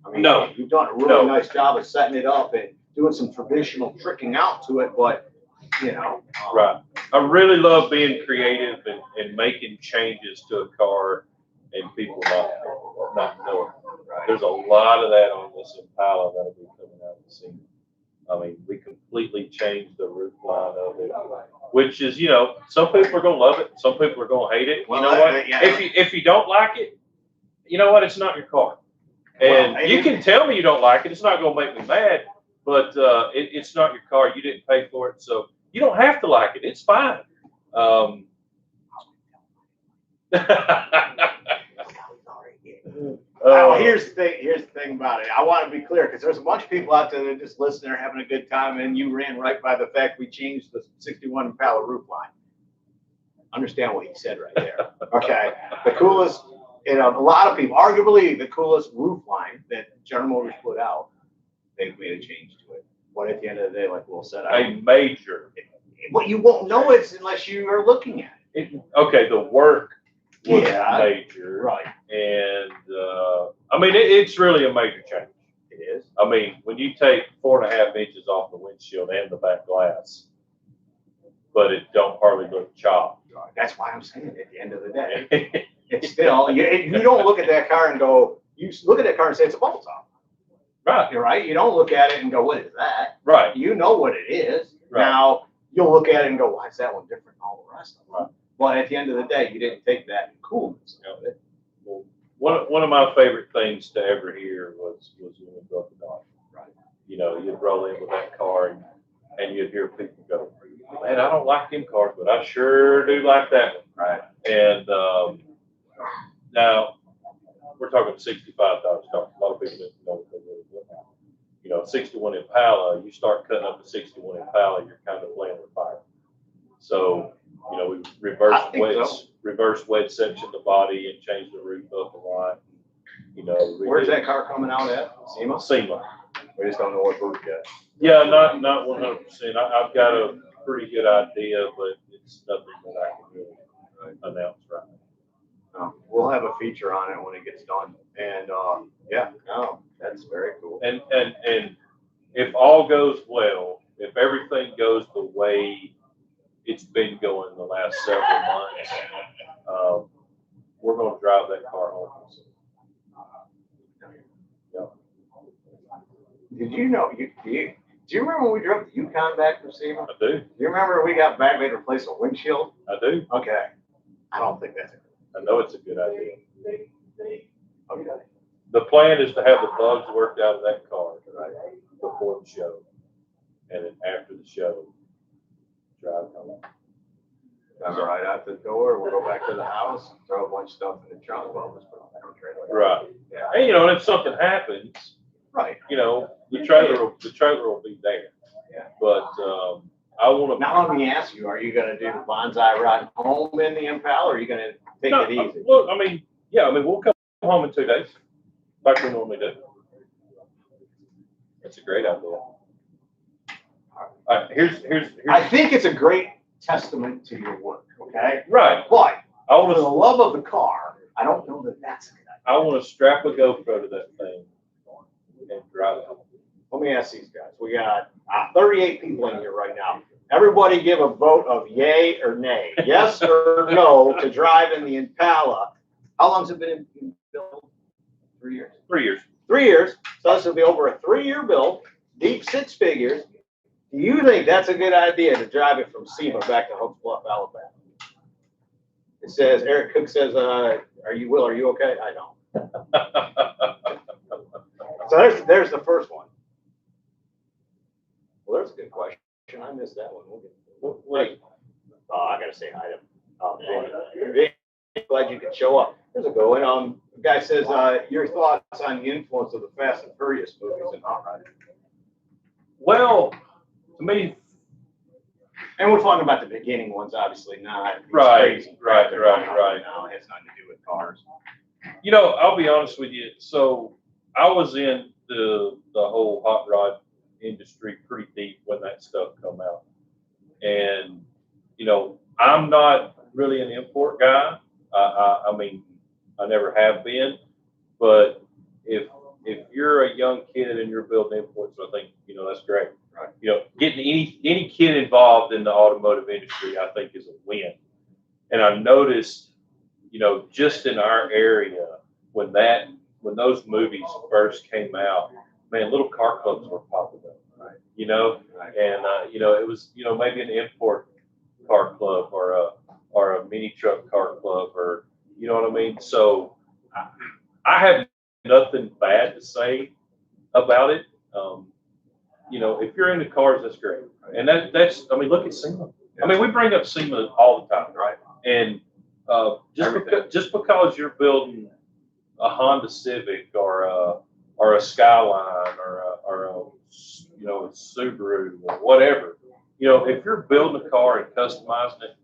I mean, No. You've done a really nice job of setting it up and doing some traditional tricking out to it, but right. I really love being creative and making changes to a car and people not knowing. There's a lot of that on this Impala that'll be coming out of the scene. I mean, we completely changed the roof line of it, which is, some people are going to love it. Some people are going to hate it. Well, you know what? Yeah. If you don't like it, you know what? It's not your car. And you can tell me you don't like it. It's not going to make me mad, but it's not your car. You didn't pay for it. So you don't have to like it. It's fine. Here's the thing about it. I want to be clear because there's a bunch of people out there that just listen, they're having a good time, and you ran right by the fact we changed the 61 Impala roof line. Understand what he said right there. Okay. The coolest, a lot of people, arguably the coolest roof line that General Motors put out, they've made a change to it. But at the end of the day, like Will said, a major. But you won't know it unless you are looking at it. Okay, the work was major. Right. And I mean, it's really a major change. It is. I mean, when you take 4.5 inches off the windshield and the back glass, but it don't hardly look chopped. That's why I'm saying at the end of the day, it's still, you don't look at that car and go, you look at that car and say it's a bubble top. Right. You're right. You don't look at it and go, what is that? Right. You know what it is. Right. Now, you'll look at it and go, why is that one different than all the rest of them? Right. But at the end of the day, you didn't take that coolness of it. Well, one of my favorite things to ever hear was when we built the dog. Right. You'd roll in with that car and you'd hear people go, man, I don't like them cars, but I sure do like that one. Right. And now we're talking $65 car. A lot of people didn't know what they really look at. 61 Impala, you start cutting up a 61 Impala, you're kind of playing with fire. So, we reverse wedge section the body and change the roof up a lot. Where's that car coming out at? SEMA. We just don't know what roof yet. Yeah, not 100%. I've got a pretty good idea, but it's nothing that I can really announce right now. We'll have a feature on it when it gets done. And that's very cool. And if all goes well, if everything goes the way it's been going the last several months, we're going to drive that car home. Yeah. Did you know? Do you remember when we drove the Yukon back from SEMA? I do. Do you remember we got back, we had to replace a windshield? I do. Okay. I don't think that's it. I know it's a good idea. Okay. The plan is to have the bugs worked out of that car before the show, and then after the show, drive home. Come right out the door. We'll go back to the house, throw a bunch of stuff in the trunk. Well, just put it on the trailer. Right. Yeah. And if something happens, Right. the trailer will be there. Yeah. But I want to. Now let me ask you: are you going to do bonsai ride home in the Impala, or are you going to take it easy? Look, I mean, yeah, I mean, we'll come home in 2 days, like we normally do. That's a great idea. All right, here's. I think it's a great testament to your work. Okay. Right. But I want for the to. love of the car, I don't know that that's a good idea. I want to strap a GoPro to that thing and drive it home. Let me ask these guys. We got 38 people in here right now. Everybody give a vote of yay or nay, yes or no to drive in the Impala. How long's it been in build? 3 years. 3 years. 3 years. So this will be over a 3-year build, deep 6 figures. Do you think that's a good idea to drive it from SEMA back to Hokes Bluff, Alabama? It says, Eric Cook says, are you okay? I don't. So there's the first one. Well, there's a good question. I missed that one. Wait. I gotta say hi to Vinny. Glad you could show up. There's a good one. The guy says, your thoughts on the influence of the Fast and Furious movies and hot rod. Well, to me, and we're talking about the beginning ones, obviously not. Right. Now it has nothing to do with cars. You know, I'll be honest with you. So I was in the whole hot rod industry pretty deep when that stuff come out, and you know, I'm not really an import guy. I mean, I never have been, but if you're a young kid and you're building imports, I think, you know, that's great. Right. You know, getting any kid involved in the automotive industry, I think, is a win. And I noticed, you know, just in our area, when those movies first came out, man, little car clubs were popping up. Right. You know, and you know, it was, you know, maybe an import car club or a mini truck car club, or you know what I mean. So I have nothing bad to say about it. You know, if you're into cars, that's great. And that's, I mean, look at SEMA. I mean, we bring up SEMA all the time, right? And just because you're building a Honda Civic or a Skyline or a you know, a Subaru or whatever, you know, if you're building a car and customizing it,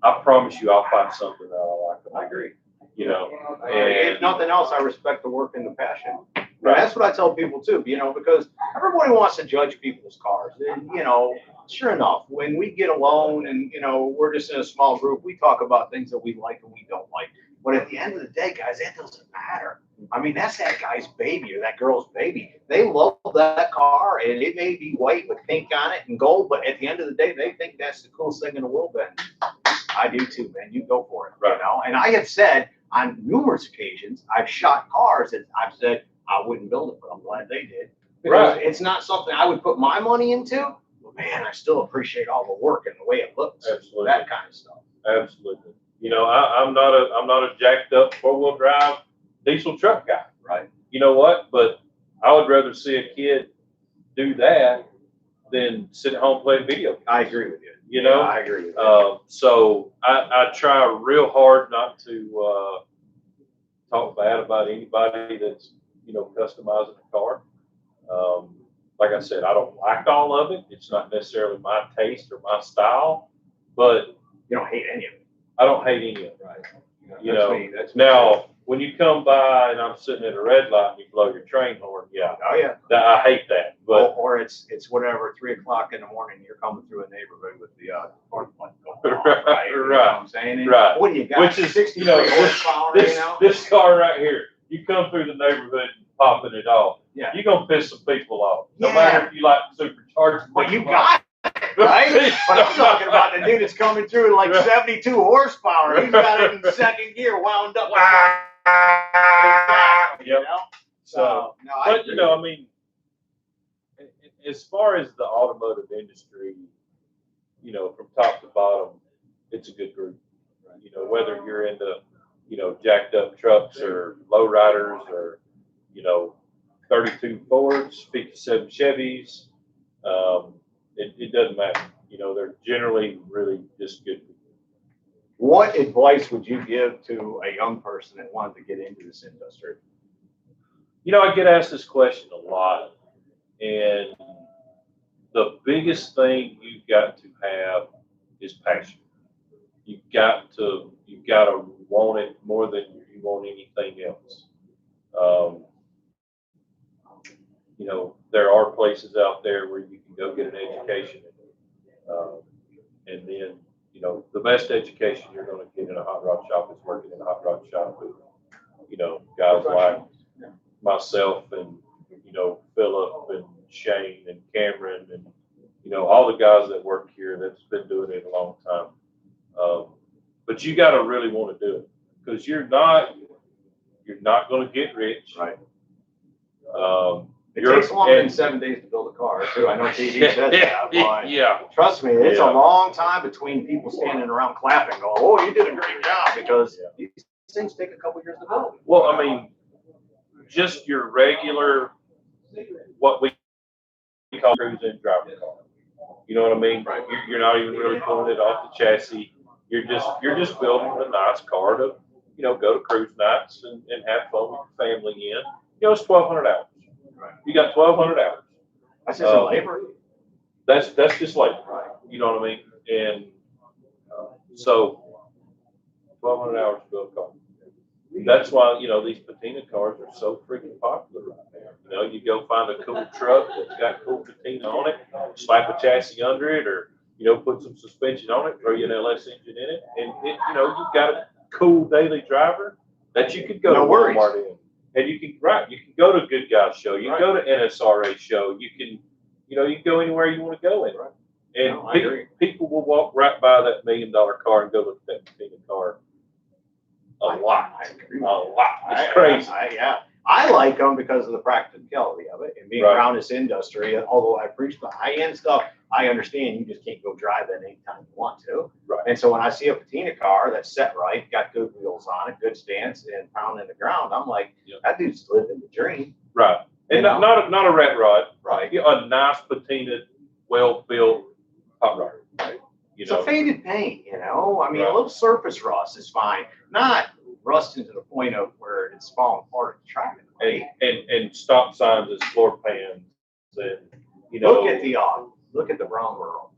I promise you, I'll find something that I like. I agree. You know, and if nothing else, I respect the work and the passion. Right. That's what I tell people too, you know, because everybody wants to judge people's cars. And, you know, sure enough, when we get alone and, you know, we're just in a small group, we talk about things that we like and we don't like. But at the end of the day, guys, that doesn't matter. I mean, that's that guy's baby or that girl's baby. They love that car, and it may be white with pink on it and gold, but at the end of the day, they think that's the coolest thing in the world. Ben, I do too, man. You go for it, right? You know? And I have said on numerous occasions, I've shot cars and I've said I wouldn't build it, but I'm glad they did. Because it's not something I would put my money into. But man, I still appreciate all the work and the way it looks. Absolutely. That kind of stuff. Absolutely. You know, I'm not a jacked up 4-wheel drive diesel truck guy. Right. You know what? But I would rather see a kid do that than sit at home playing video games. I agree with you. You know, I agree with you. So I try real hard not to talk bad about anybody that's, you know, customizing a car. Like I said, I don't like all of it. It's not necessarily my taste or my style, but you don't hate any of it. I don't hate any of it. Right. You know, now when you come by and I'm sitting at a red light and you blow your train horn, yeah. Oh yeah. I hate that. But or it's whatever, 3 o'clock in the morning, you're coming through a neighborhood with the horn light going on, right? You know what I'm saying? And right. What do you got? Which is, 60 you know, horsepower, this, you know? this car right here, you come through the neighborhood and popping it off. Yeah. You're going to piss some people off. No Yeah. matter if you like supercharged. But you got it, right? But I'm talking about the dude that's coming through like 72 horsepower. He's got it in second gear, wound up. You know? So, no, but you know, I mean, as far as the automotive industry, you know, from top to bottom, it's a good group. You know, whether you're into, you know, jacked up trucks or lowriders or, you know, 32 Fords, 57 Chevys, it doesn't matter. You know, they're generally really just good people. What advice would you give to a young person that wanted to get into this industry? You know, I get asked this question a lot, and the biggest thing you've got to have is passion. You've got to want it more than you want anything else. You know, there are places out there where you can go get an education, and then, you know, the best education you're going to get in a hot rod shop is working in a hot rod shop with, you know, guys like myself and, you know, Philip and Shane and Cameron and, you know, all the guys that work here that's been doing it a long time. But you got to really want to do it, because you're not going to get rich. Right. It takes longer than 7 days to build a car, too. I know TV says that, but yeah. Trust me, it's a long time between people standing around clapping, going, "Oh, you did a great job," because these things take a couple years to build. Well, I mean, just your regular, what we call cruising driver car. You know what I mean? Right. You're not even really pulling it off the chassis. You're just building a nice car to, you know, go to cruise nights and have fun with your family in. You know, it's 1,200 hours. Right. You got 1,200 hours. That's just labor. That's just labor. Right. You know what I mean? And so 1,200 hours to build a car. That's why, you know, these patina cars are so freaking popular right now. You know, you go find a cool truck that's got cool patina on it, slap a chassis under it, or, you know, put some suspension on it, throw you an LS engine in it, and it, you know, you've got a cool daily driver that you could go to Walmart in. And you can, you can go to Good Guys show, you can go to NSRA show, you can, you know, you can go anywhere you want to go in. Right. And people will walk right by that $1 million car and go look at that patina car. A lot. It's crazy. I like them because of the practicality of it and being around this industry. Although I preach the high-end stuff, I understand you just can't go drive that anytime you want to. Right. And so when I see a patina car that's set right, got good wheels on it, good stance, and pounding the ground, I'm like, that dude's living the dream. Right. And not a rat rod. Right. A nice patina, well-built hot rod. Right. You know, it's a faded paint, you know. I mean, a little surface rust is fine. Not rusting to the point of where it's falling apart at the track. And stop signs as floor pans, and you know. Look at the Brown World.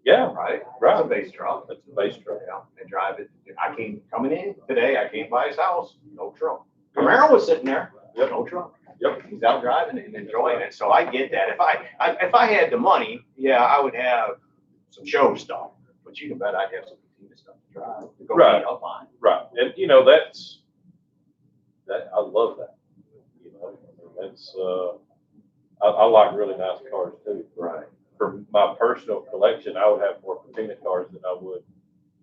Yeah. Right. Right. That's a base truck. That's a base truck. Yeah. They drive it. I came coming in today. I came by his house. No truck. Camaro was sitting there. Yep. No truck. Yep. He's out driving it and enjoying it. So I get that. If I had the money, I would have some show stuff. But you can bet I'd have some patina stuff to drive to go beat up on. Right. And you know, I love that. You know, that's I like really nice cars too. Right. For my personal collection, I would have more patina cars than I would,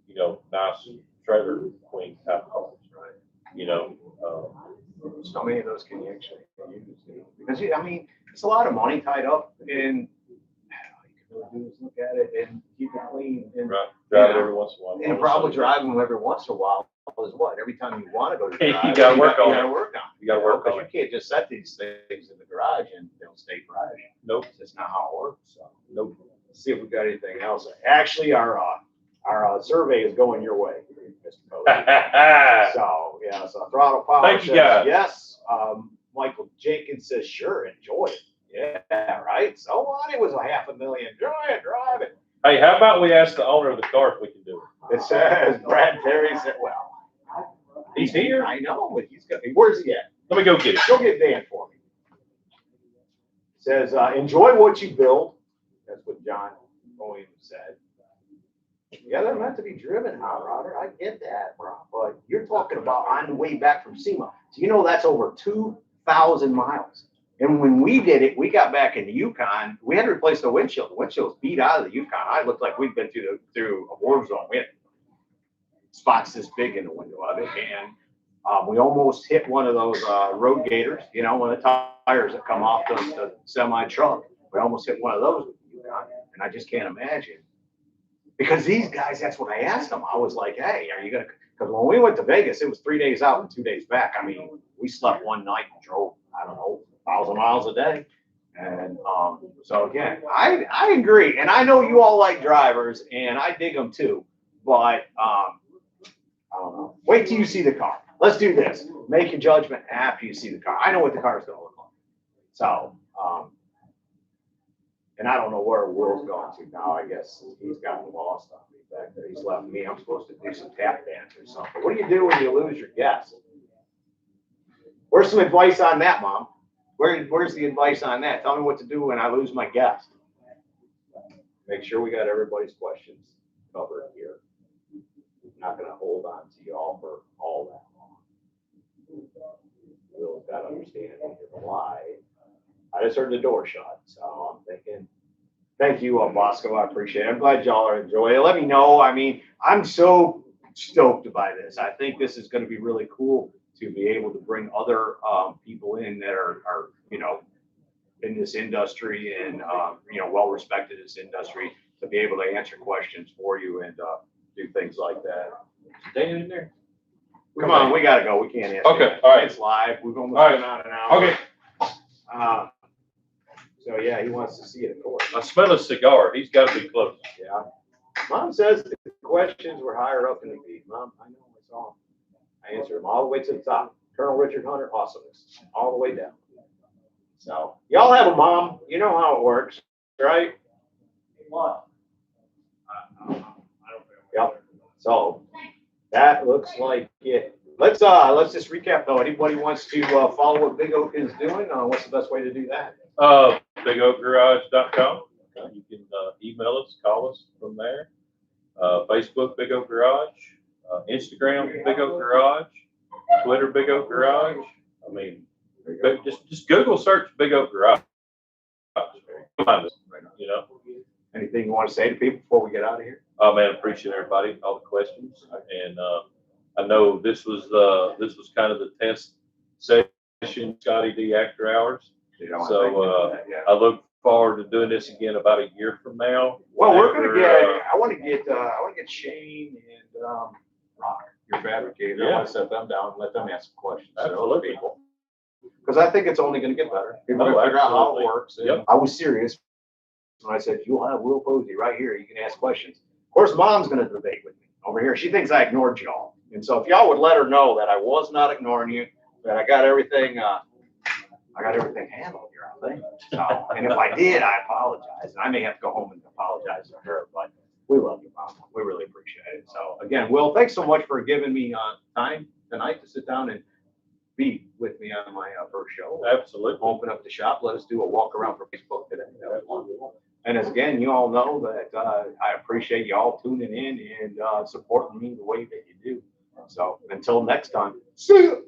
you know, nice trailer queen type cars. Right. You know, so many of those can you actually use, because I mean, it's a lot of money tied up in. All you can do is look at it and keep it clean. And, drive it every once in a while. And probably driving them every once in a while is what? Every time you want to go to drive, you got to work on it. You got to work on it. Because you can't just set these things in the garage and they'll stay fresh. Nope. That's not how it works. So, nope. Let's see if we got anything else. Actually, our survey is going your way, Mr. Posey. So Throttle Power Thank you, guys. Yes. Michael Jenkins says, sure, enjoy it. Yeah, right. So what? It was $500,000. Drive it. Hey, how about we ask the owner of the car if we can do it? It says Brad Terry said, well, he's here. I know, but where's he at? Let me go get it. Go get Dan for me. It says, enjoy what you build. That's what John Boyne said. Yeah, they're meant to be driven, hot rodder. I get that, bro. But you're talking about on the way back from SEMA. So you know that's over 2,000 miles. And when we did it, we got back in the Yukon. We had to replace the windshield. The windshield's beat out of the Yukon. I looked like we'd been through a war zone. We had spots this big in the window of it, and we almost hit one of those road gators. You know, one of the tires that come off the semi truck. We almost hit one of those with the Yukon, and I just can't imagine. Because these guys, that's what I asked them. I was like, hey, are you gonna? Because when we went to Vegas, it was 3 days out and 2 days back. I mean, we slept one night and drove, I don't know, 1,000 miles a day. And so again, I agree. And I know you all like drivers and I dig them too, but I don't know. Wait till you see the car. Let's do this. Make your judgment after you see the car. I know what the car is going to look like. So, And I don't know where Will's gone to now. I guess he's gotten lost on me back there. He's left me. I'm supposed to do some tap dance or something. What do you do when you lose your guest? Where's some advice on that, Mom? Where's the advice on that? Tell me what to do when I lose my guest. Make sure we got everybody's questions covered here. I'm not going to hold on to y'all for all that long. Will's got to understand why. I just heard the door shut, so I'm thinking, thank you, Bosco. I appreciate it. I'm glad y'all are enjoying it. Let me know. I mean, I'm so stoked by this. I think this is going to be really cool to be able to bring other people in that are in this industry and well respected in this industry to be able to answer questions for you and do things like that. Stay in there. Come on, we gotta go. We can't answer. Okay, all right. It's live. We've almost been on an hour. Okay. So yeah, he wants to see it, of course. I smell a cigar. He's got to be close. Yeah. Mom says the questions were higher up in the feed. Mom, I know, I saw them. I answered them all the way to the top. Colonel Richard Hunter, awesomeness, all the way down. So y'all have a mom. You know how it works, right? What? I don't know. Yep. So that looks like it. Let's just recap though. Anybody wants to follow what Big Oak is doing? What's the best way to do that? BigOakGarage.com. You can email us, call us from there. Facebook, Big Oak Garage. Instagram, Big Oak Garage. Twitter, Big Oak Garage. I mean, just Google search Big Oak Garage. Find us, Anything you want to say to people before we get out of here? Oh man, appreciate everybody, all the questions, and I know this was kind of the test session, Scottie D After Hours. So I look forward to doing this again about a year from now. Well, we're gonna get. I want to get Shane and Rock, your fabricator. I want to set them down and let them ask some questions to those people. Because I think it's only going to get better. People will figure out how it works. Yep. I was serious when I said you'll have Will Posey right here. You can ask questions. Of course, Mom's going to debate with me over here. She thinks I ignored y'all, and so if y'all would let her know that I was not ignoring you, that I got everything handled here, I think. So, and if I did, I apologize. And I may have to go home and apologize to her, but we love you, Mom. We really appreciate it. So again, Will, thanks so much for giving me time tonight to sit down and be with me on my first show. Absolutely. Open up the shop. Let us do a walk around for Facebook today. That was wonderful. And as again, you all know that I appreciate you all tuning in and supporting me the way that you do. So until next time, see you.